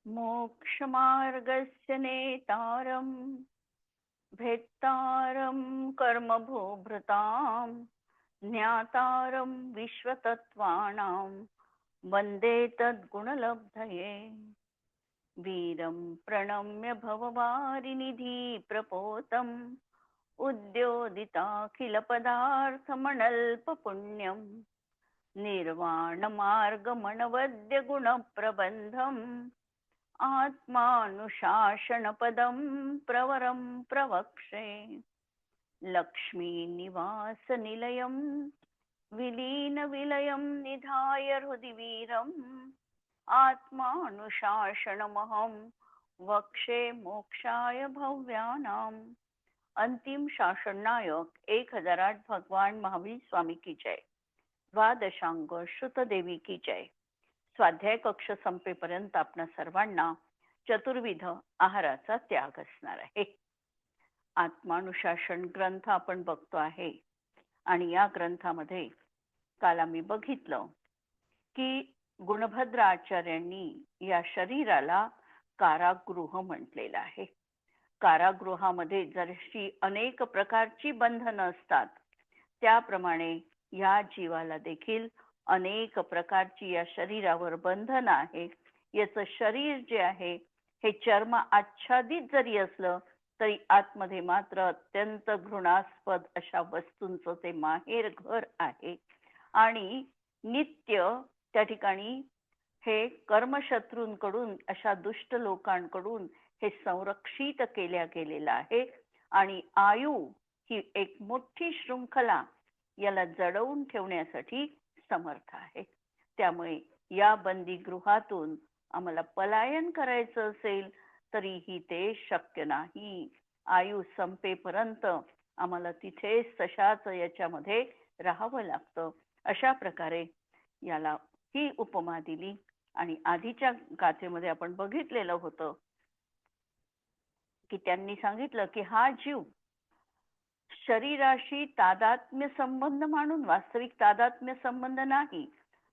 मोक्षमार्गस्य नेतारं भेत्तारं कर्मभोभृतां ज्ञातारं विश्वतत्त्वानां वन्दे तद्गुणलब्धये। वीरं प्रणम्य भववारिनिधि प्रपोतम् उद्योदिताखिलपदार्थमनल्पपुण्यम् निर्वाणमार्गमनवद्यगुणप्रबन्धम् आत्मानुशासनपदं प्रवरं प्रवक्षे। लक्ष्मीनिवासनिलयं विलीनविलयं निधाय हृदि वीरम् आत्मानुशासनमहं वक्षे मोक्षाय भव्यानाम। अंतिम शासन नायक 1008 भगवान महावीर स्वामी की जय। द्वादशांग श्रुत देवी की जय। स्वाध्याय कक्ष संपेपर्यंत आपणा सर्वांना चतुर्विध आहाराचा त्याग असणार आहे। आत्मानुशासन ग्रंथ आपण बघतो आहे आणि या ग्रंथामध्ये काल आम्ही बघितलं की गुणभद्र आचार्यांनी या शरीराला कारागृह म्हटलेलं आहे। कारागृहामध्ये जशी अनेक प्रकारची बंधनं असतात त्याप्रमाणे या जीवाला देखील अनेक प्रकारची या शरीरावर बंधनं आहे। याचं शरीर जे आहे हे चर्म आच्छादित जरी असलं तरी आतमध्ये मात्र अत्यंत घृणास्पद अशा वस्तूंचं ते माहेर घर आहे आणि नित्य त्या ठिकाणी हे कर्मशत्रूंकडून अशा दुष्ट लोकांकडून हे संरक्षित केल्या गेलेलं आहे आणि आयु ही एक मोठी शृंखला याला जडवून ठेवण्यासाठी समर्थ आहे। त्यामुळे या बंदीगृहातून आम्हाला पलायन करायचं असेल तरीही ते शक्य नाही। आयु संपेपर्यंत आम्हाला तिथेच तशाच याच्यामध्ये राहावं लागतं। अशा प्रकारे याला ही उपमा दिली आणि आधीच्या गाथेमध्ये आपण बघितलेलं होतं की त्यांनी सांगितलं की हा जीव शरीराशी तादात्म्य संबंध मानून, वास्तविक तादात्म्य संबंध नाही,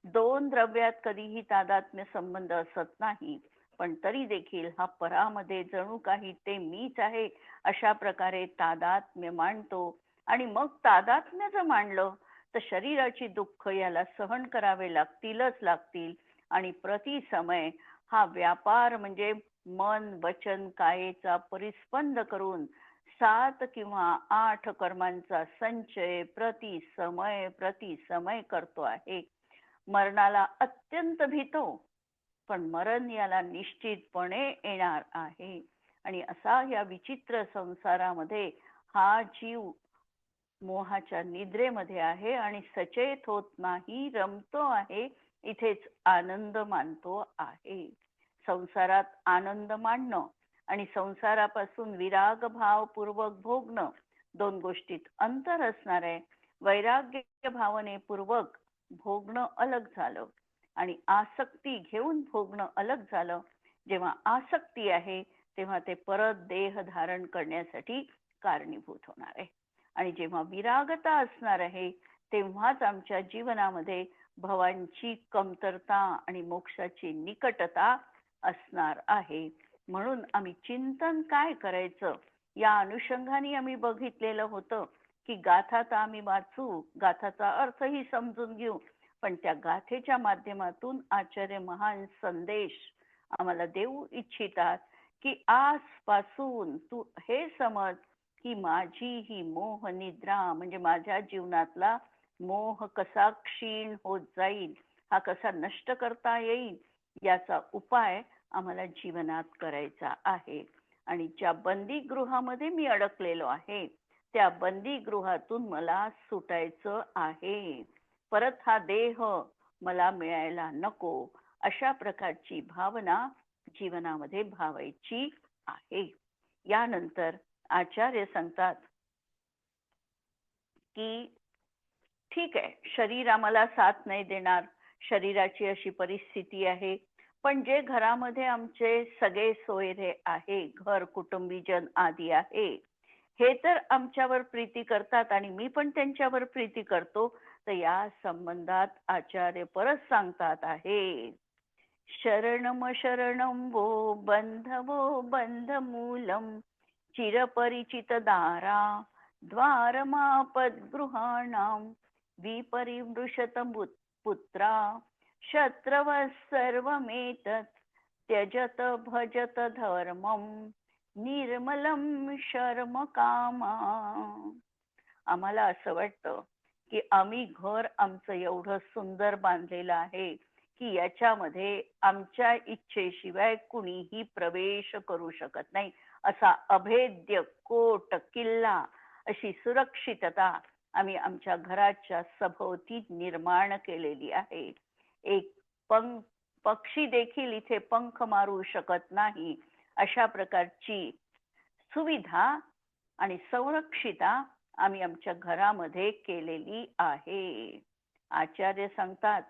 दोन द्रव्यात कधीही तादात्म्य संबंध असत नाही, पण तरी देखील हा परामध्ये जणू काही ते मीच आहे अशा प्रकारे तादात्म्य मांडतो आणि मग तादात्म्य जर मांडलं तर शरीराची दुःख याला सहन करावे लागतील आणि प्रति समय हा व्यापार म्हणजे मन वचन कायेचा परिस्पंद करून 7 किंवा 8 कर्मांचा संचय प्रति समय करतो आहे। मरणाला अत्यंत भीतो, पण मरण याला निश्चितपणे येणार आहे आणि असा या विचित्र संसारामध्ये हा जीव मोहाच्या निद्रेमध्ये आहे आणि सचेत होत नाही, रमतो आहे, इथेच आनंद मानतो आहे। संसारात आनंद मानणं आणि संसारापासून विराग भाव पूर्वक भोगणं दोन गोष्टीत अंतर असणार आहे। वैराग्य भावनेपूर्वक भोगणं अलग झालं आणि आसक्ती घेऊन भोगणं अलग झालं। जेव्हा आसक्ती आहे तेव्हा ते परत देह धारण करण्यासाठी कारणीभूत होणार आहे आणि जेव्हा विरागता असणार आहे तेव्हाच आमच्या जीवनामध्ये भवांची कमतरता आणि मोक्षाची निकटता असणार आहे। म्हणून आम्ही चिंतन काय करायचं या अनुषंगाने आम्ही बघितलेलं होतं की गाथा तर आम्ही वाचू, गाथाचा अर्थही समजून घेऊ, पण त्या गाथेच्या माध्यमातून आचार्य महान संदेश आम्हाला देऊ इच्छितात की आजपासून तू हे समज की माझी ही मोह निद्रा म्हणजे माझ्या जीवनातला मोह कसा क्षीण होत जाईल, हा कसा नष्ट करता येईल याचा उपाय आम्हाला जीवनात करायचा आहे। आणि ज्या बंदीगृहामध्ये मी अडकलेलो आहे त्या बंदीगृहातून मला सुटायचं आहे, परत हा देह मला मिळायला नको, अशा प्रकारची भावना जीवनामध्ये भावायची आहे। यानंतर आचार्य सांगतात की ठीक आहे, शरीर आम्हाला साथ नाही देणार, शरीराची अशी परिस्थिती आहे, पण जे घरामध्ये आमचे सगळे सोयरे आहे, घर कुटुंबीजन आदी आहे, हे तर आमच्यावर प्रीती करतात आणि मी पण त्यांच्यावर प्रीती करतो, तर या संबंधात आचार्य परत सांगतात आहे शरणम शरणं वो बन्धमूलं चिरपरिचितदारा द्वारमापद्गृहाणां विपरिमृशत पुत्रा शत्रवः सर्वमेतत् त्यजत भजत धर्मं निर्मलं शर्म कामा. आम्हाला असं वाटतं की आम्ही घर आमचं एवढं सुंदर बांधलेलं आहे की याच्यामध्ये आमच्या इच्छेशिवाय कुणीही प्रवेश करू शकत नाही. असा अभेद्य कोट किल्ला, अशी सुरक्षितता आम्ही आमच्या घराच्या सभोवती निर्माण केलेली आहे. एक पक्षी देखील इथे पंख मारू शकत नाही अशा प्रकारची सुविधा आणि संरक्षिता आम्ही आमच्या घरामध्ये केलेली आहे. आचार्य सांगतात,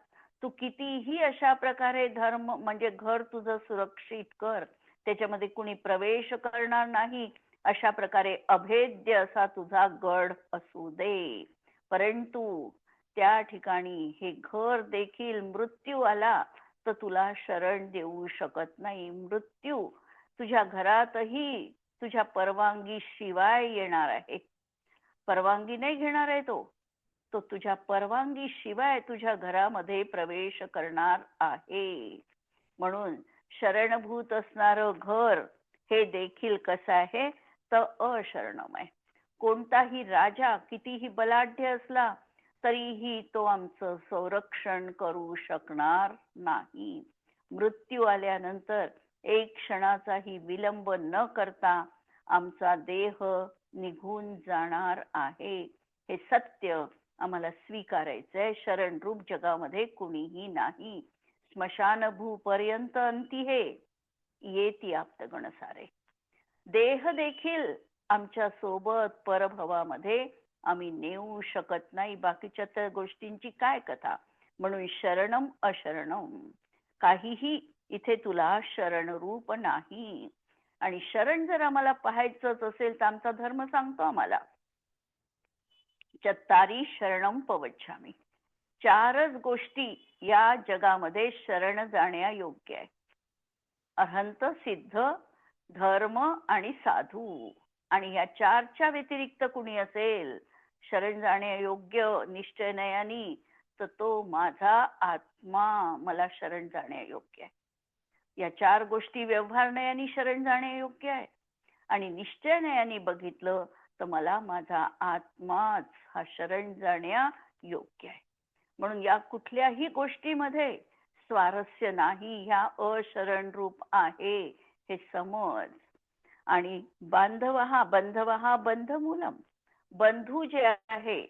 तू कितीही अशा प्रकारे धर्म म्हणजे घर तुझं सुरक्षित कर, त्याच्यामध्ये कुणी प्रवेश करणार नाही अशा प्रकारे अभेद्य असा तुझा गड असू दे, परंतु त्या ठिकाणी हे घर देखील मृत्यू आला तर तुला शरण देऊ शकत नाही. मृत्यू तुझ्या घरातही तुझ्या परवानगी शिवाय येणार आहे. परवानगी नाही घेणार आहे तो तुझ्या परवानगी शिवाय तुझ्या घरामध्ये प्रवेश करणार आहे. म्हणून शरणभूत असणारं घर हे देखील कसं आहे तर अशरणम आहे. कोणताही राजा कितीही बलाढ्य असला तरीही तो आमचं संरक्षण करू शकणार नाही. मृत्यू आल्यानंतर एक क्षणाचाही विलंब न करता आमचा देह निघून जाणार आहे. हे सत्य आम्हाला स्वीकारायचंय. शरण रूप जगामध्ये कुणीही नाही. स्मशान भूपर्यंत अंती हे येती आप्तगण सारे. देह देखील आमच्या सोबत परभवामध्ये आम्ही नेऊ शकत नाही. बाकीच्या त्या गोष्टींची काय कथा. म्हणून शरणम अशरणम, काहीही इथे तुला शरण रूप नाही. आणि शरण जर आम्हाला पाहायचंच असेल तर आमचा धर्म सांगतो आम्हाला, चत्तारी शरणम पवच्छामी, चारच गोष्टी या जगामध्ये शरण जाण्या योग्य आहे. अहंत, सिद्ध, धर्म आणि साधू. आणि या चारच्या व्यतिरिक्त कुणी असेल शरण जाण्या योग्य निश्चयनयानी तर तो माझा आत्मा मला शरण जाण्या योग्य आहे. या चार गोष्टी व्यवहारनयानी शरण जाणे योग्य आहे. आणि निश्चयनयानी बघितलं तर मला माझा आत्माच हा शरण जाण्या योग्य आहे. म्हणून या कुठल्याही गोष्टीमध्ये स्वारस्य नाही. ह्या अशरण रूप आहे हे समज. आणि बांधवहा बंधमूलम, बंधू जे आहे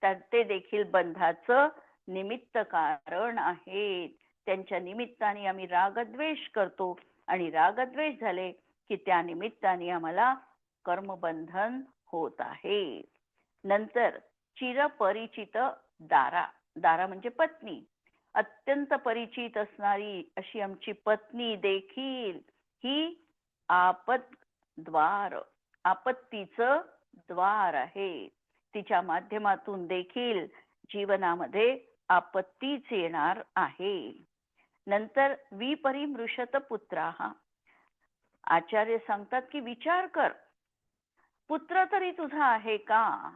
ते देखील बंधाचं निमित्त कारण आहेत. त्यांच्या निमित्ताने आम्ही रागद्वेष करतो आणि रागद्वेष झाले की त्या निमित्ताने आम्हाला कर्मबंधन होत आहे. नंतर चिरपरिचित दारा, दारा म्हणजे पत्नी, अत्यंत परिचित असणारी अशी आमची पत्नी देखील ही आपद्द्वार, आपत्तीचं द्वार आहे. तिच्या माध्यमातून देखील जीवनामध्ये आपत्तीच येणार आहे. नंतर विपरिमृशत पुत्राः, आचार्य सांगतात की विचार कर, पुत्र तरी तुझा आहे का.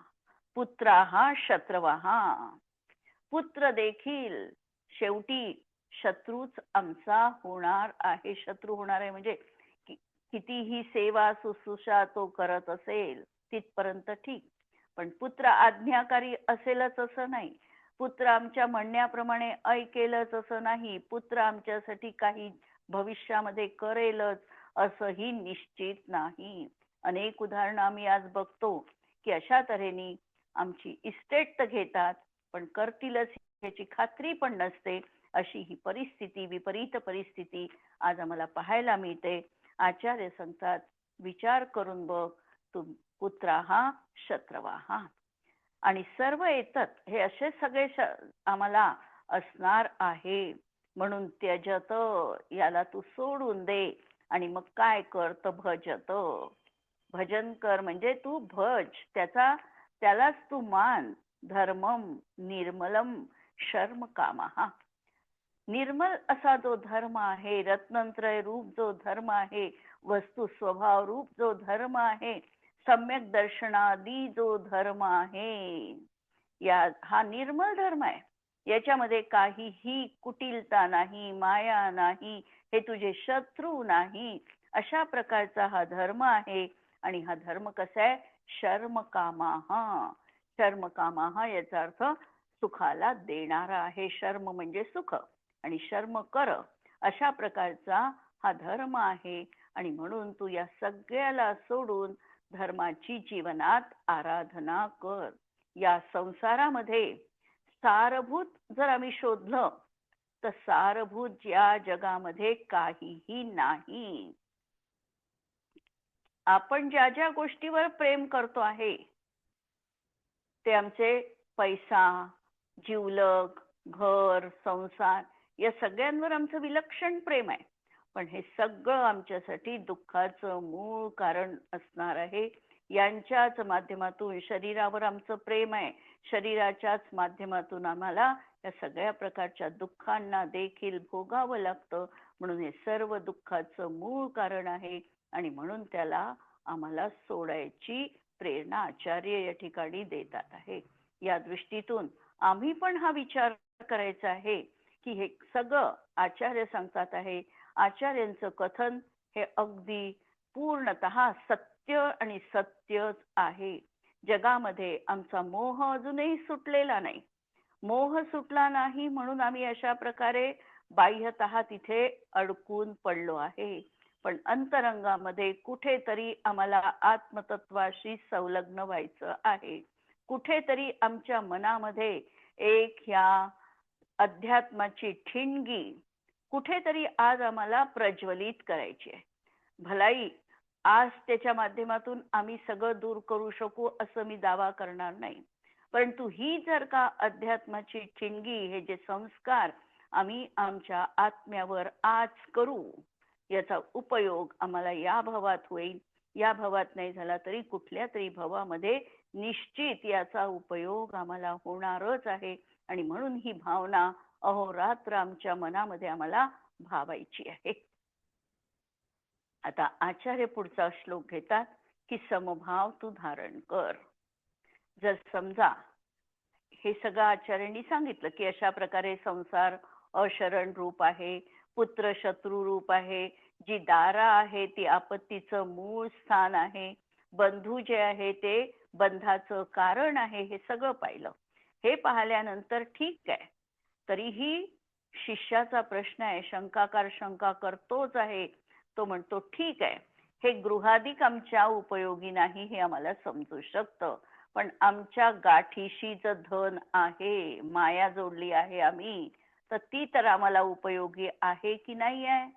पुत्राः शत्रवः, पुत्र देखील शेवटी शत्रूच आमचा होणार आहे. शत्रू होणार आहे म्हणजे कितीही सेवा शुश्रूषा तो करत असेल तिथपर्यंत ठीक, पण पुत्र आज्ञाकारी असेलच असं नाही. पुत्र आमच्या म्हणण्याप्रमाणे ऐकेलच असं नाही. पुत्र आमच्यासाठी काही भविष्यामध्ये करेलच असंही निश्चित नाही. अनेक उदाहरणं आम्ही आज बघतो की अशा तऱ्हेने आमची इस्टेट तर घेतात पण करतीलच याची खात्री पण नसते. अशी ही परिस्थिती, विपरीत परिस्थिती आज आम्हाला पाहायला मिळते. आचार्य सांगतात विचार करून बघ, तू पुत्रा हा शत्रवा हा. आणि सर्व येतात हे असे सगळे आम्हाला असणार आहे. म्हणून त्यजत, याला तू सोडून दे आणि मग काय कर तर भजत, भजन कर म्हणजे तू भज, त्यालाच तू मान. धर्मम निर्मलम शर्म कामः, निर्मल असा जो धर्म आहे, रत्नत्रय रूप जो धर्म आहे, वस्तू स्वभाव रूप जो धर्म आहे, सम्यक दर्शनादी जो धर्म आहे, हा निर्मल धर्म आहे. याच्यामध्ये काहीही कुटिलता नाही, माया नाही, हे तुझे शत्रू नाही, अशा प्रकारचा हा धर्म आहे. आणि हा धर्म कसा आहे? शर्म कामाहा. शर्म कामाहा याचा अर्थ सुखाला देणारा आहे. शर्म म्हणजे सुख आणि शर्म कर, अशा प्रकारचा हा धर्म आहे. आणि म्हणून तू या सगळ्याला सोडून धर्माची जीवनात आराधना कर. या संसारामध्ये सारभूत जर आम्ही शोधलं तर सारभूत या जगामध्ये काहीही नाही. आपण ज्या ज्या गोष्टीवर प्रेम करतो आहे ते आमचे पैसा, जिवलग, घर, संसार या सगळ्यांवर आमचं विलक्षण प्रेम आहे. पण हे सगळं आमच्यासाठी दुःखाचं मूळ कारण असणार आहे. यांच्याच माध्यमातून शरीरावर आमचं प्रेम आहे. शरीराच्याच माध्यमातून आम्हाला या सगळ्या प्रकारच्या दुःखांना देखील भोगावं लागतं. म्हणून हे सर्व दुःखाचं मूळ कारण आहे आणि म्हणून त्याला आम्हाला सोडायची प्रेरणा आचार्य या ठिकाणी देतात आहे. या दृष्टीतून आम्ही पण हा विचार करायचा आहे की हे सगळं आचार्य सांगतात आहे. आचार्यांचं कथन हे अगदी पूर्णतः सत्य आणि सत्यच आहे. जगामध्ये आमचा मोह अजूनही सुटलेला नाही. मोह सुटला नाही म्हणून आम्ही अशा प्रकारे बाह्यतः तिथे अडकून पडलो आहे. पण अंतरंगामध्ये कुठेतरी आम्हाला आत्मतत्वाशी संलग्न व्हायचं आहे. कुठेतरी आमच्या मनामध्ये एक ह्या अध्यात्माची ठिणगी कुठेतरी आज आम्हाला प्रज्वलित करायची आहे. भलाई आज त्याच्या माध्यमातून आम्ही सगळं दूर करू शकू असं मी दावा करणार नाही. परंतु ही जर का अध्यात्माची ठिणगी, हे जे संस्कार आम्ही आमच्या आत्म्यावर आज करू, याचा उपयोग आम्हाला या भवात होईल. या भवात नाही झाला तरी कुठल्या तरी भवामध्ये निश्चित याचा उपयोग आम्हाला होणारच आहे. आणि म्हणून ही भावना अहोरात्र आमच्या मनामध्ये आम्हाला भावायची आहे. आता आचार्य पुढचा श्लोक घेतात की समभाव तू धारण कर. जर समजा हे सगळं आचार्यांनी सांगितलं की अशा प्रकारे संसार अशरण रूप आहे, पुत्र शत्रू रूप आहे, जी दारा आहे ती आपत्तीचं मूळ स्थान आहे, बंधू जे आहे ते बंधाचं कारण आहे, हे सगळं पाहिलं. हे पाहिल्यानंतर ठीक आहे, तरीही शिष्याचा प्रश्न आहे, शंकाकार शंका करतोच आहे. तो म्हणतो ठीक आहे, हे गृहाधिक आमच्या उपयोगी नाही हे आम्हाला समजू शकतं, पण आमच्या गाठीशी जर धन आहे, माया जोडली आहे आम्ही, तर ती तर आम्हाला उपयोगी आहे की नाही आहे?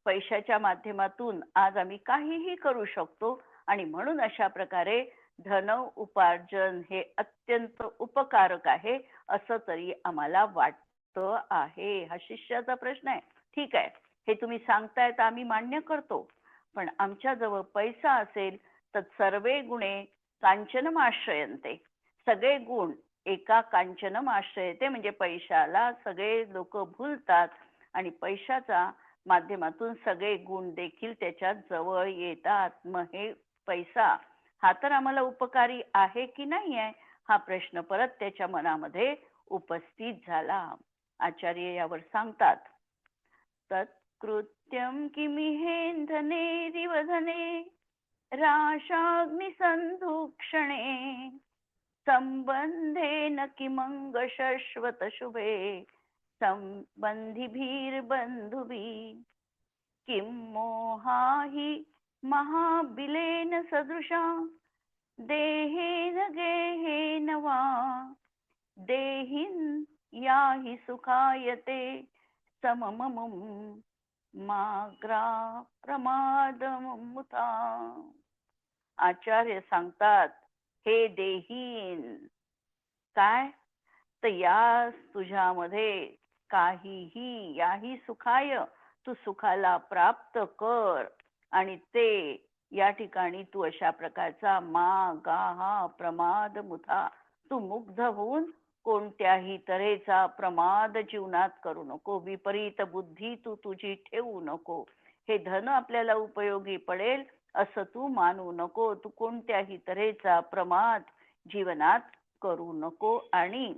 पैशाच्या माध्यमातून आज आम्ही काहीही करू शकतो आणि म्हणून अशा प्रकारे धन उपार्जन हे अत्यंत उपकारक आहे असं तरी आम्हाला वाटतं आहे. हा शिष्याचा प्रश्न आहे. ठीक आहे, हे तुम्ही सांगताय तर आम्ही मान्य करतो, पण आमच्या जवळ पैसा असेल तर सर्वे गुणे कांचनम आश्रयन्ते. सगळे गुण एका कांचनम आश्रयते, म्हणजे पैशाला सगळे लोक भुलतात आणि पैशाचा माध्यमातून सगळे गुण देखील त्याच्या जवळ येतात. मग हे पैसा हा तर आम्हाला उपकारी आहे की नाही आहे, हा प्रश्न परत त्याच्या मनामध्ये उपस्थित झाला. आचार्य यावर सांगतात, तत्कृत्यम किमिहेंधने दिवधने राशाग्निसंधुक्षणे संबंधेन किमंग शश्वत शुभे संबंधिभिर्बंधुभिः किं मोहाहि महाबिलेन सदृशा देहेन गेहेन वा देहिन याहि सुखायते समममुं माग्रा प्रमादमुता. आचार्य सांगतात, हे देहीन, काय तर या तुझ्यामध्ये काहीही याही सुखाय, तू सुखाला प्राप्त कर आणि ते या ठिकाणी तू अशा प्रकारचा मा गा हा प्रमाद मुथा, तू मुग्ध होऊन कोणत्याही तऱ्हेचा प्रमाद जीवनात करू नको. विपरीत बुद्धी तू तुझी ठेवू नको. हे धन आपल्याला उपयोगी पडेल असं तू मानू नको. तू कोणत्याही तऱ्हेचा प्रमाद जीवनात करू नको आणि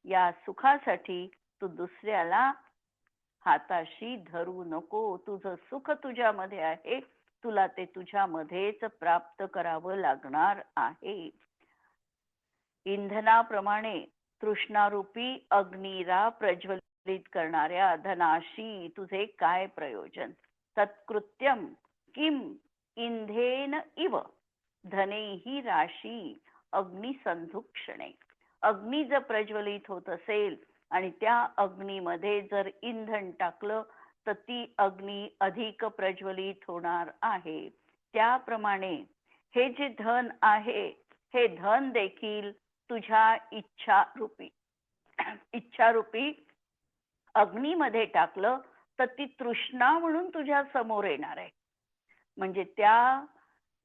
या सुखासाठी तू दुसऱ्याला हाताशी धरू नको. तुझं सुख तुझ्यामध्ये आहे, तुला ते तुझ्यामध्येच प्राप्त करावं लागणार आहे. इंधनाप्रमाणे तृष्णारूपी अग्नीला प्रज्वलित करणाऱ्या धनाशी तुझे काय प्रयोजन. तत्कृत्यम किम इंधेन इव धनेही राशी अग्निसंधुक्षणे. अग्नी जर प्रज्वलित होत असेल आणि त्या अग्नीमध्ये जर इंधन टाकलं तर ती अग्नी अधिक प्रज्वलित होणार आहे. त्याप्रमाणे हे जे धन आहे हे धन देखील तुझ्या इच्छारूपी अग्नीमध्ये टाकलं तर ती तृष्णा म्हणून तुझ्या समोर येणार आहे. म्हणजे त्या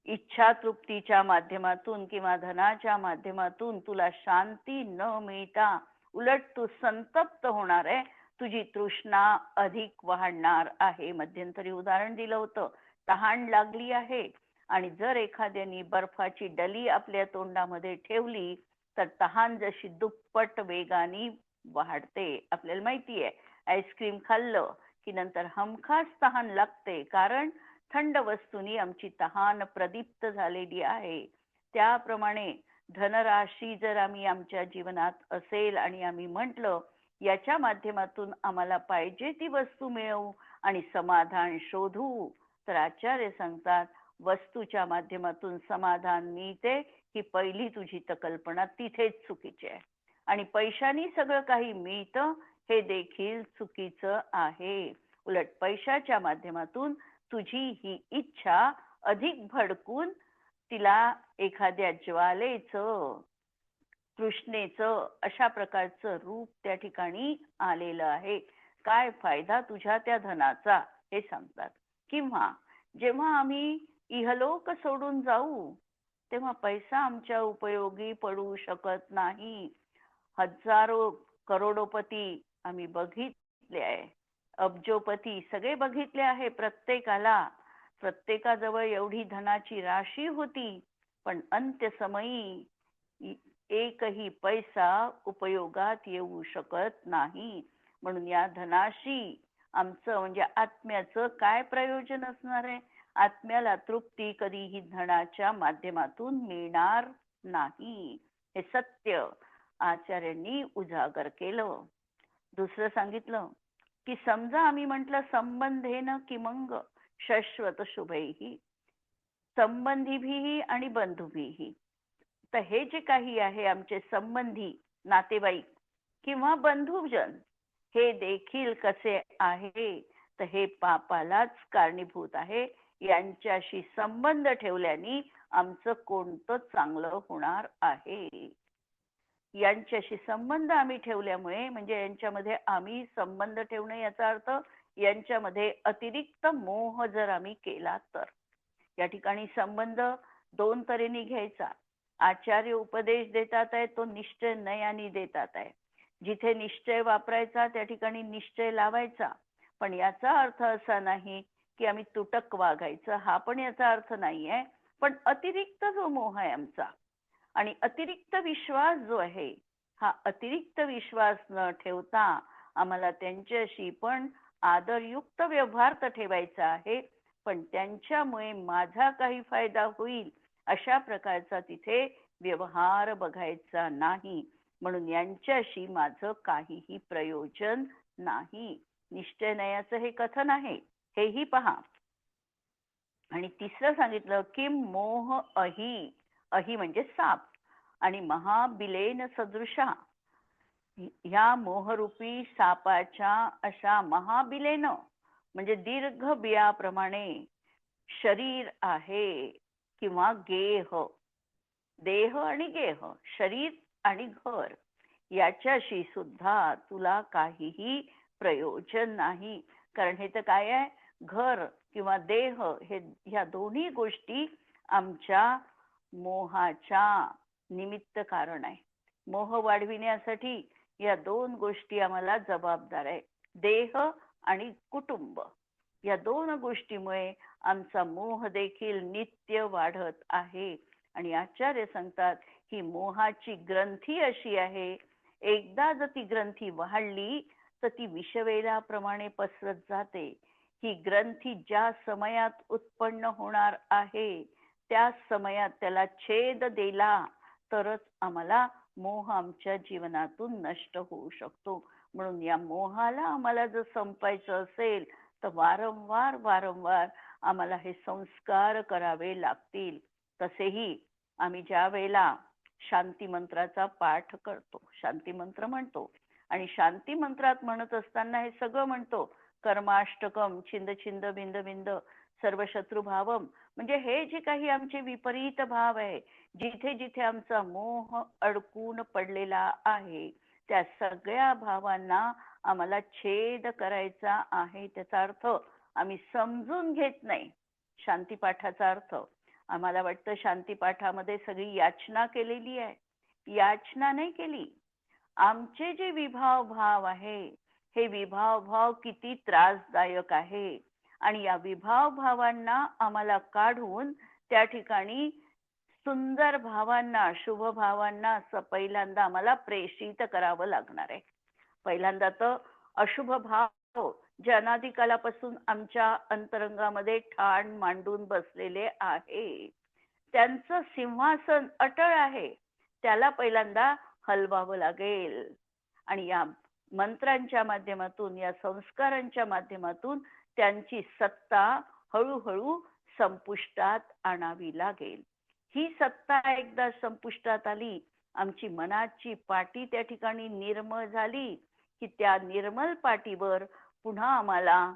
इच्छा तृप्तीच्या माध्यमातून किंवा धनाच्या माध्यमातून तुला शांती न मिळता उलट तू संतप्त होणार आहे. तुझी तृष्णा अधिक वाढणार आहे. मध्यंतरी उदाहरण दिलं होतं, तहान लागली आहे आणि जर एखाद्याने बर्फाची डली आपल्या तोंडामध्ये ठेवली तर तहान जशी दुप्पट वेगाने वाढते. आपल्याला माहिती आहे, आईस्क्रीम खाल्लं की नंतर हमखास तहान लागते, कारण थंड वस्तूंनी आमची तहान प्रदीप्त झालेली आहे. त्याप्रमाणे धनराशी जर आम्ही आमच्या जीवनात असेल आणि आम्ही म्हटलं याच्या माध्यमातून आम्हाला पाहिजे ती वस्तू मिळवू आणि समाधान शोधू, तर आचार्य सांगतात वस्तूच्या माध्यमातून समाधान मिळते ही पहिली तुझी कल्पना तिथेच चुकीची आहे. आणि पैशानी सगळं काही मिळतं हे देखील चुकीचं आहे. उलट पैशाच्या माध्यमातून तुझी ही इच्छा अधिक भडकून तिला एखाद्या ज्वालेचं, तृष्णेचं अशा प्रकारचं रूप त्या ठिकाणी आलेलं आहे. काय फायदा तुझ्या त्या धनाचा हे सांगतात. किंवा जेव्हा आम्ही इहलोक सोडून जाऊ तेव्हा पैसा आमच्या उपयोगी पडू शकत नाही. हजारो करोडोपती आम्ही बघितले आहे, अब्जोपती सगळे बघितले आहे. प्रत्येकाजवळ एवढी धनाची राशी होती, पण अंत्यसमयी एकही पैसा उपयोगात येऊ शकत नाही. म्हणून या धनाशी आमचं म्हणजे आत्म्याचं काय प्रयोजन असणार आहे. आत्म्याला तृप्ती कधीही धनाच्या माध्यमातून मिळणार नाही. हे सत्य आचार्यांनी उजागर केलं. दुसरं सांगितलं की समजा आम्ही म्हटलं संबंधेन किमंग शाश्वत शुभैही, संबंधीभी आणि बंधुभी. तर हे जे काही आहे आमचे संबंधी, नातेवाईक किंवा बंधुजन हे देखील कसे आहे तर हे पापालाच कारणीभूत आहे. यांच्याशी संबंध ठेवल्याने आमचं कोणतं चांगलं होणार आहे. यांच्याशी संबंध आम्ही ठेवल्यामुळे म्हणजे यांच्यामध्ये आम्ही संबंध ठेवणं याचा अर्थ यांच्यामध्ये अतिरिक्त मोह जर आम्ही केला तर. या ठिकाणी संबंध दोन तऱ्हेने घ्यायचा. आचार्य उपदेश देतात आहे तो निश्चय नयाने देतात आहे. जिथे निश्चय वापरायचा त्या ठिकाणी निश्चय लावायचा, पण याचा अर्थ असा नाही की आम्ही तुटक वागायचं, हा पण याचा अर्थ नाही आहे. पण अतिरिक्त जो मोह आहे आमचा आणि अतिरिक्त विश्वास जो आहे, हा अतिरिक्त विश्वास न ठेवता आम्हाला त्यांच्याशी पण आदरयुक्त व्यवहार तर ठेवायचा आहे, पण त्यांच्यामुळे माझा काही फायदा होईल अशा प्रकारचा तिथे व्यवहार बघायचा नाही. म्हणून यांच्याशी माझं काहीही प्रयोजन नाही. निश्चय नयाचं हे कथन आहे, हेही पहा. आणि तिसरं सांगितलं की मोह अही, अही म्हणजे साप, आणि महाबिलेन सदृशा, ह्या मोहरूपी सापाच्या अशा महाबिलेन म्हणजे दीर्घ बियाप्रमाणे शरीर आहे किंवा गेह, देह आणि गेह, शरीर आणि घर, याच्याशी सुद्धा तुला काहीही प्रयोजन नाही. कारण हे तर काय आहे, घर किंवा देह हे ह्या दोन्ही गोष्टी आमच्या मोहाच्या निमित्त कारण आहे. मोह वाढविण्यासाठी या दोन गोष्टी आम्हाला जबाबदार आहे. देह आणि कुटुंब. या दोन गोष्टीमुळे आमचा मोह देखील नित्य वाढत आहे. आणि आचार्य सांगतात ही मोहाची ग्रंथी अशी आहे, एकदा जर ती ग्रंथी वाढली तर ती विषवेलाप्रमाणे पसरत जाते. ही ग्रंथी ज्या समयात उत्पन्न होणार आहे त्या समयात त्याला छेद दिला तरच आम्हाला मोह आमच्या जीवनातून नष्ट होऊ शकतो. म्हणून या मोहाला आम्हाला जर संपायचं असेल तर वारंवार वारंवार आम्हाला हे संस्कार करावे लागतील. तसेही आम्ही ज्या वेळेला शांती मंत्राचा पाठ करतो, शांती मंत्र म्हणतो आणि शांती मंत्रात म्हणत असताना हे सगळं म्हणतो, कर्माष्टकम छिंद छिंद बिंद बिंद सर्व शत्रू भावम, म्हणजे हे जे काही आमचे विपरीत भाव आहे, जिथे जिथे आमचा मोह अडकून पडलेला आहे त्या सगळ्या भावांना आम्हाला छेद करायचा आहे. त्याचा अर्थ आम्ही समजून घेत नाही. शांतीपाठाचा अर्थ आम्हाला वाटतं शांतीपाठामध्ये सगळी याचना केलेली आहे. याचना नाही केली. आमचे जे विभाव भाव आहे हे विभाव भाव किती त्रासदायक आहे आणि या विभाव भावांना आम्हाला काढून त्या ठिकाणी सुंदर भावांना, शुभ भावांना असं पहिल्यांदा आम्हाला प्रेषित करावं लागणार आहे. पहिल्यांदा तर अशुभ भाव जे अनादिकालापासून आमच्या अंतरंगामध्ये ठाण मांडून बसलेले आहे, त्यांचं सिंहासन अटळ आहे, त्याला पहिल्यांदा हलवावं लागेल. आणि या मंत्रांच्या माध्यमातून, या संस्कारांच्या माध्यमातून त्यांची सत्ता हळूहळू संपुष्टात आणावी लागेल. ही सत्ता एकदा संपुष्टात आली, आमची मनाची पाटी त्या ठिकाणी निर्मळ झाली की त्या निर्मल पाटीवर पुन्हा आम्हाला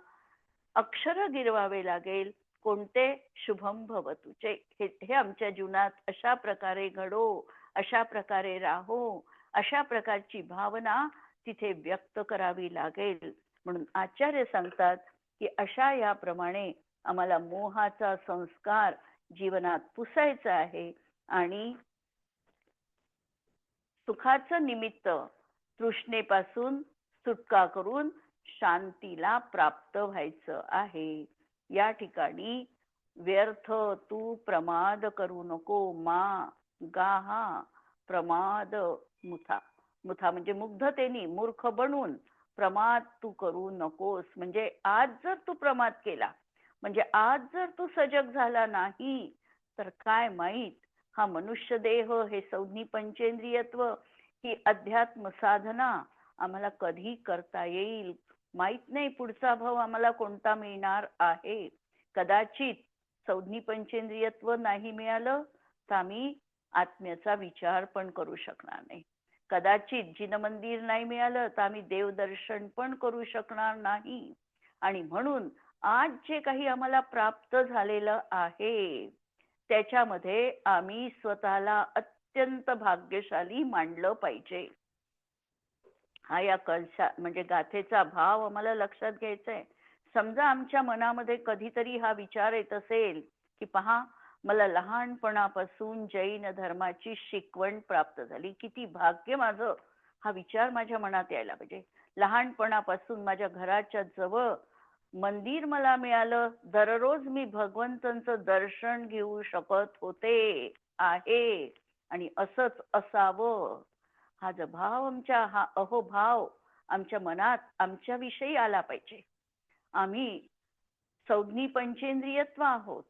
अक्षर गिरवावे लागेल. कोणते? शुभम भवतुचे. हे आमच्या जीवनात अशा प्रकारे घडो, अशा प्रकारे राहो, अशा प्रकारची भावना तिथे व्यक्त करावी लागेल. म्हणून आचार्य सांगतात की अशा याप्रमाणे आम्हाला मोहाचा संस्कार जीवनात पुसायचा आहे आणि सुखाचं निमित्त तृष्णेपासून सुटका करून शांतीला प्राप्त व्हायचं आहे. या ठिकाणी व्यर्थ तू प्रमाद करू नको मा गाहा प्रमाद मुथा. मुथा म्हणजे मुग्धतेने मूर्ख बनून प्रमाद तू करू नकोस. म्हणजे आज जर तू प्रमाद केला, म्हणजे आज जर तू सजग झाला नाही तर काय माहित हा मनुष्य देह, हे संज्ञी पंचेंद्रियत्व, ही अध्यात्म साधना आम्हाला कधी करता येईल माहित नाही. पुढचा भाव आम्हाला कोणता मिळणार आहे. कदाचित संज्ञी पंचेंद्रियत्व नाही मिळालं तर आम्ही आत्म्याचा विचार पण करू शकणार नाही. कदाचित जिनमंदिर नाही मिळालं तर आम्ही देवदर्शन पण करू शकणार नाही. आणि म्हणून आज जे काही आम्हाला प्राप्त झालेलं आहे त्याच्यामध्ये आम्ही स्वतःला अत्यंत भाग्यशाली मानलं पाहिजे. हा या कलशा म्हणजे गाथेचा भाव आम्हाला लक्षात घ्यायचा आहे. समजा आमच्या मनामध्ये कधीतरी हा विचार येत असेल की पहा, मला लहानपणापासून जैन धर्माची शिकवण प्राप्त झाली, किती भाग्य माझं. हा विचार माझ्या मनात यायला पाहिजे. लहानपणापासून माझ्या घराच्या जवळ मंदिर मला मिळालं, दररोज मी भगवंतांचं दर्शन घेऊ शकत होते आहे आणि असंच असावं. हा जो भाव आमच्या, हा अहोभाव आमच्या मनात आमच्या विषयी आला पाहिजे. आम्ही संज्ञी पंचेंद्रियत्व आहोत.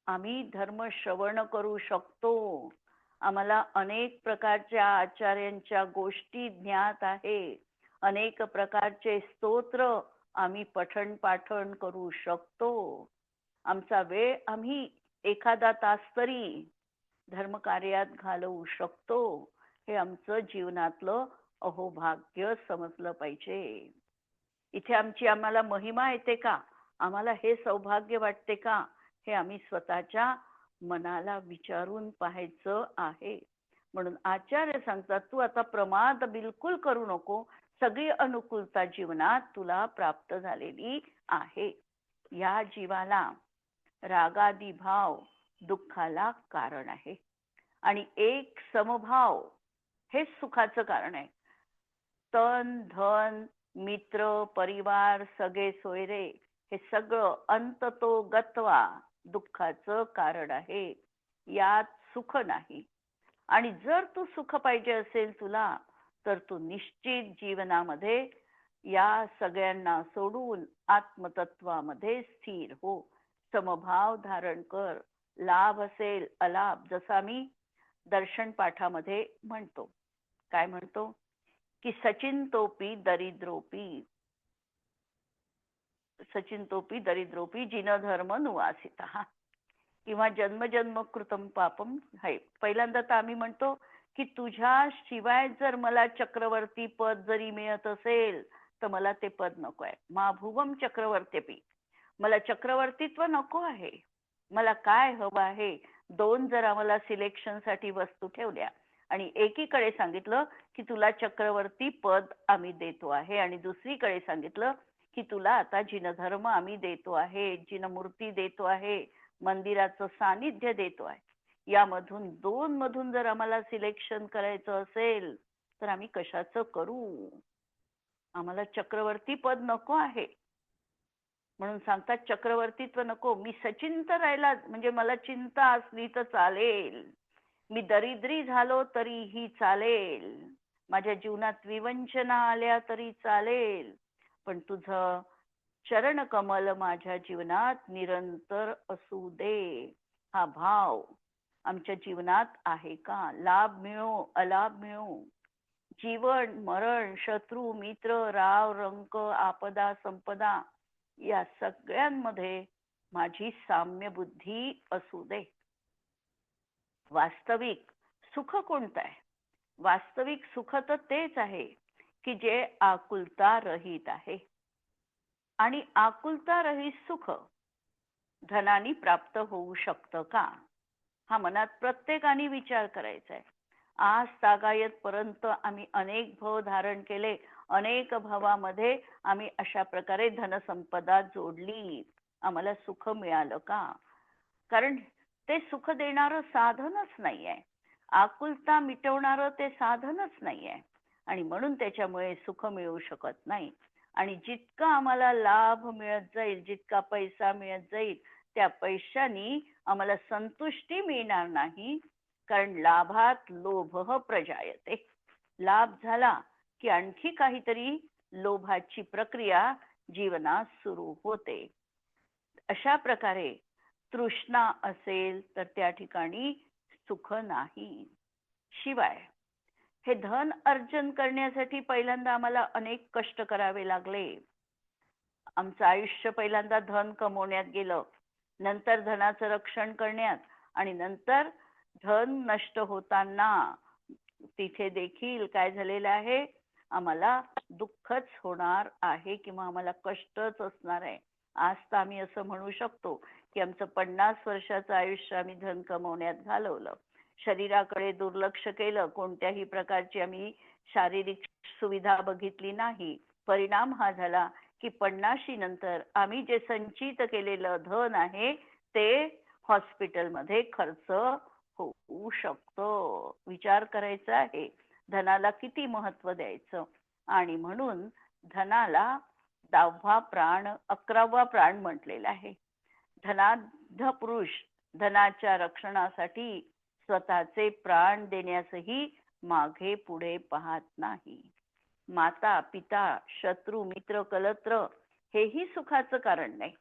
आम्ही धर्म श्रवण करू शकतो. आम्हाला अनेक प्रकारच्या आचार्यांच्या गोष्टी ज्ञात आहे. अनेक प्रकारचे स्तोत्र आम्ही पठण पाठण करू शकतो. आमचा वेळ आम्ही एखादा तास तरी धर्मकार्यात घालवू शकतो. हे आमचं जीवनातलं अहोभाग्य समजलं पाहिजे. इथे आम्हाला महिमा येते का, आम्हाला हे सौभाग्य वाटते का, हे आम्ही स्वतःच्या मनाला विचारून पाहायचं आहे. म्हणून आचार्य सांगतात तू आता प्रमाद बिलकुल करू नको. सगळी अनुकूलता जीवनात तुला प्राप्त झालेली आहे. या जीवाला रागादी भाव दुःखाला कारण आहे आणि एक समभाव हेच सुखाचं कारण आहे. तन, धन, मित्र, परिवार, सगळे सोयरे हे सगळं अंततो गत्वा दुःखाचं कारण आहे. यात सुख नाही. आणि जर तू सुख पाहिजे असेल तुला, तर तू निश्चित जीवनामध्ये या सगळ्यांना सोडून आत्मतत्वामध्ये स्थिर हो. समभाव धारण कर. लाभ असेल अलाभ, जसा मी दर्शन पाठामध्ये म्हणतो. काय म्हणतो की सचिंतोपी दरिद्रोपी सचिंतोपी दरिद्रोपी जिन धर्म नुवासिता किंवा जन्मजन्म कृतम पापम है. पहिल्यांदा तर आम्ही म्हणतो की तुझ्या शिवाय जर मला चक्रवर्ती पद जरी मिळत असेल तर मला ते पद नको आहे. मा भुवम चक्रवर्तीपी, मला चक्रवर्तीत्व नको आहे. मला काय हवं आहे, दोन जर आम्हाला सिलेक्शन साठी वस्तू ठेवल्या आणि एकीकडे सांगितलं की तुला चक्रवर्ती पद आम्ही देतो आहे आणि दुसरीकडे सांगितलं की तुला आता जिनधर्म आम्ही देतो आहे, जिनमूर्ती देतो आहे, मंदिराचं सानिध्य देतो आहे. यामधून दोन मधून जर आम्हाला सिलेक्शन करायचं असेल तर आम्ही कशाचं करू. आम्हाला चक्रवर्ती पद नको आहे. म्हणून सांगतात चक्रवर्तीत्व नको, मी सचिंत राहिला म्हणजे मला चिंता असली तर चालेल, मी दरिद्री झालो तरीही चालेल, माझ्या जीवनात विवंचना आल्या तरी चालेल, पण तुझं चरण कमल माझ्या जीवनात निरंतर असू दे. हा भाव आमच्या जीवनात आहे का. लाभ मिळो अलाभ मिळो, जीवन मरण, शत्रू मित्र, राव रंक, आपदा संपदा, या सगळ्यांमध्ये माझी साम्य बुद्धी असू दे. वास्तविक सुख कोणतं आहे. वास्तविक सुख तर तेच आहे की जे आकुलता रहित आहे. आणि आकुलता रहित सुख धनाने प्राप्त होऊ शकतं का, हा मनात प्रत्येकाने विचार करायचा आहे. आज तागायत पर्यंत आम्ही अनेक भव धारण केले, अनेक भावामध्ये आम्ही अशा प्रकारे धनसंपदा जोडली, आम्हाला सुख मिळालं का. कारण ते सुख देणारं साधनच नाही आहे, आकुलता मिटवणारं ते साधनच नाही आहे. आणि म्हणून त्याच्यामुळे सुख मिळू शकत नाही. आणि जितका आम्हाला लाभ मिळत जाईल, जितका पैसा मिळत जाईल, त्या पैशानी आम्हाला संतुष्टी मिळणार नाही. कारण लाभात लोभ प्रजायते, लाभ झाला की आणखी काहीतरी लोभाची प्रक्रिया जीवनात सुरू होते. अशा प्रकारे तृष्णा असेल तर त्या ठिकाणी सुख नाही. शिवाय हे धन अर्जन करण्यासाठी पहिल्यांदा आम्हाला अनेक कष्ट करावे लागले. आमचं आयुष्य पहिल्यांदा धन कमवण्यात गेलं, नंतर धनाचं रक्षण करण्यात, आणि नंतर धन नष्ट होताना तिथे देखील काय झालेलं आहे, आम्हाला दुःखच होणार आहे किंवा आम्हाला कष्टच असणार आहे. आज तर आम्ही असं म्हणू शकतो की आमचं 50 वर्षाचं आयुष्य आम्ही धन कमवण्यात घालवलं, शरीराकडे दुर्लक्ष केलं, कोणत्याही प्रकारची आम्ही शारीरिक सुविधा बघितली नाही. परिणाम हा झाला की 50 नंतर आम्ही जे संचित केलेलं धन आहे ते हॉस्पिटलमध्ये खर्च होऊ शकतो. विचार करायचा आहे धनाला किती महत्व द्यायचं. आणि म्हणून धनाला 10वा प्राण 11वा प्राण म्हटलेला आहे. धनाढ्य पुरुष धनाच्या रक्षणासाठी स्वतःचे प्राण देण्यासही मागे पुढे पाहत नाही. माता पिता शत्रू मित्र कलत्र हेही सुखाचं कारण नाही.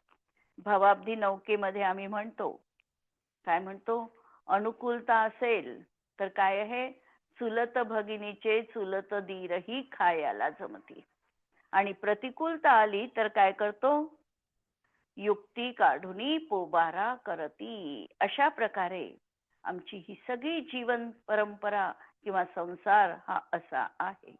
भवाब्दी नौकेमध्ये आम्ही म्हणतो, काय म्हणतो, अनुकूलता असेल तर काय आहे, चुलत भगिनीचे चुलत दीरही खायाला जमती. आणि प्रतिकूलता आली तर काय करतो, युक्ती काढूनी पोबारा करती. अशा प्रकारे आमची ही सगळी जीवन परंपरा किंवा संसार हा असा आहे.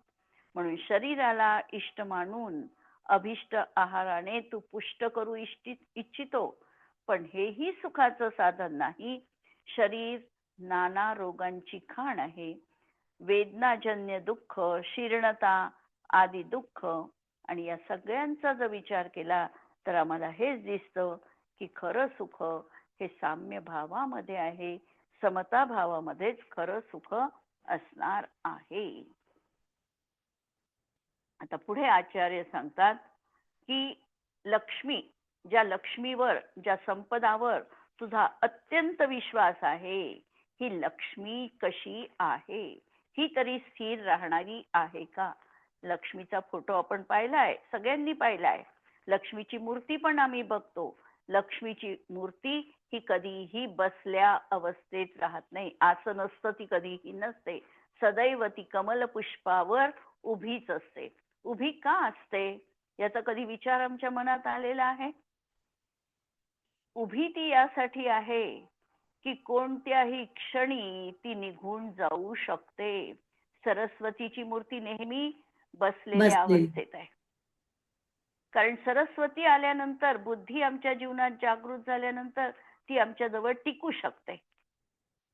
म्हणून शरीराला इष्ट मानून अभिष्ट आहाराने तू पुष्ट करू इच्छितो, पण हेही सुखाचं साधन नाही. शरीर नाना रोगांची खाण आहे. वेदनाजन्य दुःख, शीर्णता आदी दुःख, आणि या सगळ्यांचा जर विचार केला तर आम्हाला हेच दिसतं की खरं सुख हे साम्य भावामध्ये आहे, समता भावामध्येच खरं सुख असणार आहे. आता पुढे आचार्य सांगतात की लक्ष्मी, ज्या लक्ष्मीवर, ज्या संपदावर तुझा अत्यंत विश्वास आहे, ही लक्ष्मी कशी आहे, ही तरी स्थिर राहणारी आहे का? लक्ष्मीचा फोटो आपण पाहिलाय, सगळ्यांनी पाहिलाय. लक्ष्मीची मूर्ती पण आम्ही बघतो. लक्ष्मीची मूर्ती ही कधीही बसल्या अवस्थेत राहत नाही, असं नसतं, ती कधीही नसते. सदैव ती कमल पुष्पावर उभीच असते. उभी का असते याचा कधी विचार आमच्या मनात आलेला आहे? उभी ती यासाठी आहे की कोणत्याही क्षणी ती निघून जाऊ शकते. सरस्वतीची मूर्ती नेहमी बसलेल्या बसलेली. अवस्थेत आहे, कारण सरस्वती आल्यानंतर, बुद्धी आमच्या जीवनात जागृत झाल्यानंतर ती आमच्या जवळ टिकू शकते.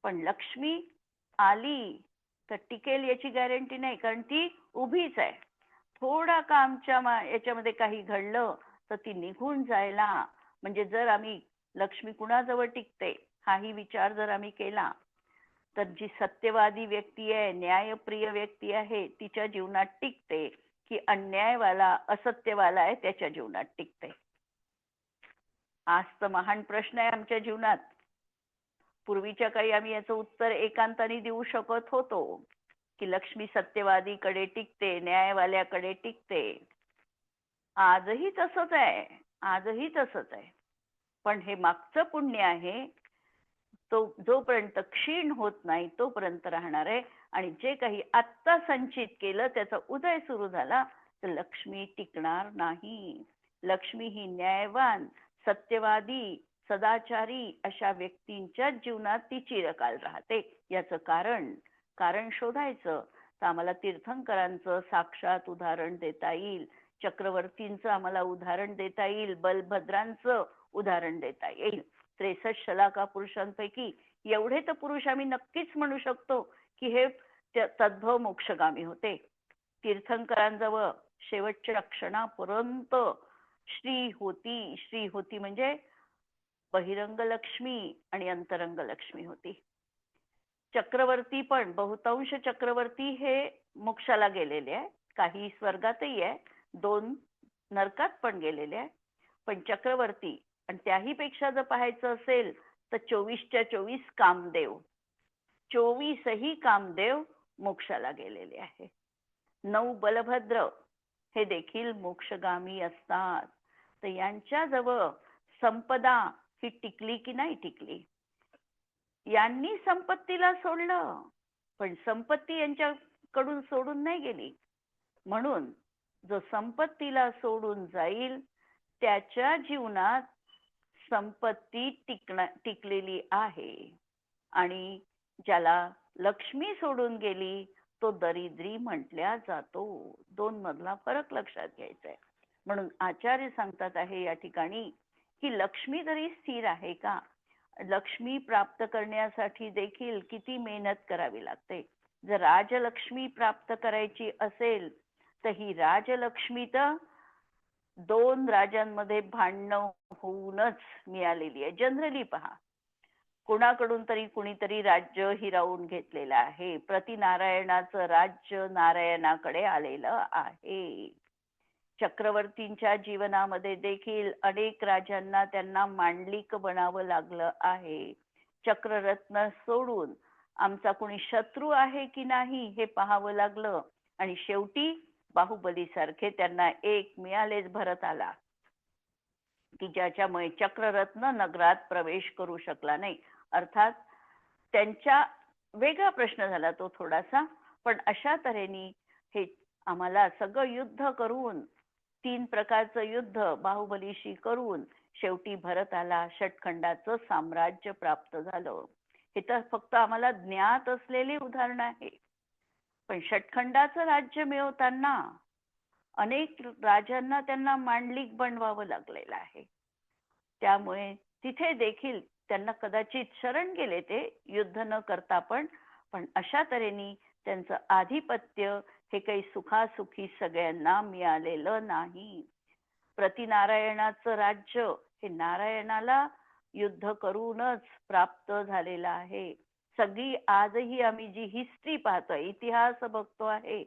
पण लक्ष्मी आली तर टिकेल याची गॅरंटी नाही, कारण ती उभीच आहे. थोडा का आमच्या याच्यामध्ये काही घडलं तर ती निघून जायला, म्हणजे जर आम्ही लक्ष्मी कुणाजवळ टिकते हाही विचार जर आम्ही केला, तर जी सत्यवादी व्यक्ती आहे, न्यायप्रिय व्यक्ती आहे, तिच्या जीवनात टिकते की अन्यायवाला, असत्यवाला आहे त्याच्या जीवनात टिकते? आज तर महान प्रश्न आहे आमच्या जीवनात. पूर्वीच्या काळी आम्ही याचं उत्तर एकांताने देऊ शकत होतो की लक्ष्मी सत्यवादीकडे टिकते, न्यायवाल्याकडे टिकते. आजही तसंच आहे, आजही तसंच आहे. पण हे मागचं पुण्य आहे, तो जोपर्यंत क्षीण होत नाही तोपर्यंत राहणार आहे. आणि जे काही आत्ता संचित केलं त्याचा उदय सुरू झाला तर लक्ष्मी टिकणार नाही. लक्ष्मी ही न्यायवान, सत्यवादी, सदाचारी अशा व्यक्तींच्या जीवनात ती चिरकाल राहते. याचं कारण शोधायचं तर आम्हाला तीर्थंकरांचं साक्षात उदाहरण देता येईल, चक्रवर्तींचं आम्हाला उदाहरण देता येईल, बलभद्रांचं उदाहरण देता येईल. 63 शलाका पुरुषांपैकी एवढे तर पुरुष आम्ही नक्कीच म्हणू शकतो की हे तद्भव मोक्षगामी होते. तीर्थंकरांजवळ शेवटच्या क्षणापर्यंत श्री होती म्हणजे बहिरंग लक्ष्मी आणि अंतरंग लक्ष्मी होती. चक्रवर्ती पण, बहुतांश चक्रवर्ती हे मोक्षाला गेलेले आहे, काही स्वर्गातही आहे, 2 नरकात पण गेलेले आहे. पण चक्रवर्ती, आणि त्याही पेक्षा जर पाहायचं असेल तर 24च्या 24 कामदेव, 24ही कामदेव मोक्षाला गेलेले आहे. 9 बलभद्र हे देखील मोक्षगामी असतात. तर यांच्याजवळ संपदा ही टिकली की नाही टिकली? यांनी संपत्तीला सोडलं, पण संपत्ती यांच्याकडून सोडून नाही गेली. म्हणून जो संपत्तीला सोडून जाईल त्याच्या जीवनात संपत्ती टिकलेली आहे. आणि ज्याला लक्ष्मी सोडून गेली तो दरिद्री म्हटल्या जातो. 2 मधला फरक लक्षात घ्यायचा आहे. म्हणून आचार्य सांगतात आहे या ठिकाणी की लक्ष्मी तरी स्थिर आहे का? लक्ष्मी प्राप्त करण्यासाठी देखील किती मेहनत करावी लागते. जर राजलक्ष्मी प्राप्त करायची असेल तर ही राजलक्ष्मी तर 2 राजांमध्ये भांडणं होऊनच मिळालेली आहे. जनरली पहा, कोणाकडून तरी कुणीतरी राज्य हिरावून घेतलेलं आहे. प्रतिनारायणाचं राज्य नारायणाकडे आलेलं आहे. चक्रवर्तींच्या जीवनामध्ये देखील अनेक राजांना त्यांना मांडलिक बनावं लागलं आहे. चक्ररत्न सोडून आमचा कोणी शत्रू आहे की नाही हे पाहावं लागलं. आणि शेवटी बाहुबली सारखे त्यांना एक मिळालेच भरताला, की ज्याच्यामुळे चक्ररत्न नगरात प्रवेश करू शकला नाही. अर्थात त्यांच्या वेगळा प्रश्न झाला तो थोडासा. पण अशा तऱ्हेने हे आम्हाला सगळं युद्ध करून, 3 प्रकारचं युद्ध बाहुबलीशी करून शेवटी भरताला षटखंडाचं साम्राज्य प्राप्त झालं. हे तर फक्त आम्हाला ज्ञात असलेले उदाहरण आहे. पण षटखंडाचं राज्य मिळवताना अनेक राजांना त्यांना मांडलिक बनवावं लागलेलं आहे. त्यामुळे तिथे देखील त्यांना कदाचित शरण गेले ते युद्ध न करता, पण अशा तऱ्हेने त्यांचं आधिपत्य हे काही सुखासुखी सगळ्यांना मिळालेलं नाही. प्रतिनारायणाचं राज्य हे नारायणाला युद्ध करूनच प्राप्त झालेलं आहे. सगळी आजही आम्ही जी हिस्ट्री पाहतोय, इतिहास बघतो आहे,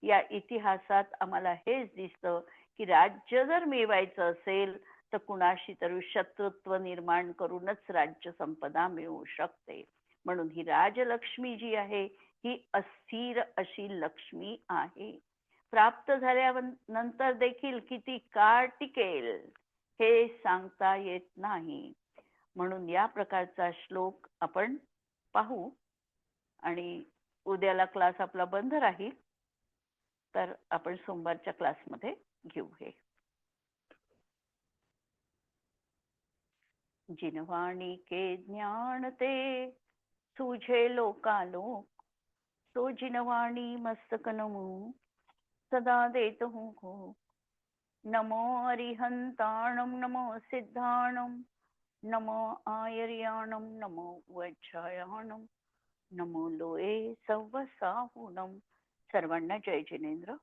या इतिहासात आम्हाला हेच दिसतं की राज्य जर मिळवायचं असेल तर कुणाशी तरी शत्रुत्व निर्माण करूनच राज्य संपदा मिळू शकते. म्हणून ही राजलक्ष्मी जी आहे ही अस्थिर अशी लक्ष्मी आहे. प्राप्त झाल्यानंतर देखील किती काळ टिकेल हे सांगता येत नाही. म्हणून या प्रकारचा श्लोक आपण पाहू. आणि उद्याला क्लास आपला बंद राहील, तर आपण सोमवारच्या क्लासमध्ये घेऊ हे. जिनवाणी के ज्ञान ते तुझे लोकालोक, तो जिनवाणी मस्तक नमू सदा देत हूँ को. नमो अरिहंताणम नमो सिद्धाणम नमो आयर्याणम नमो वज्रायाणम नमो लोये सव्वसाहुणम. सर्वांना जय जिनेंद्र.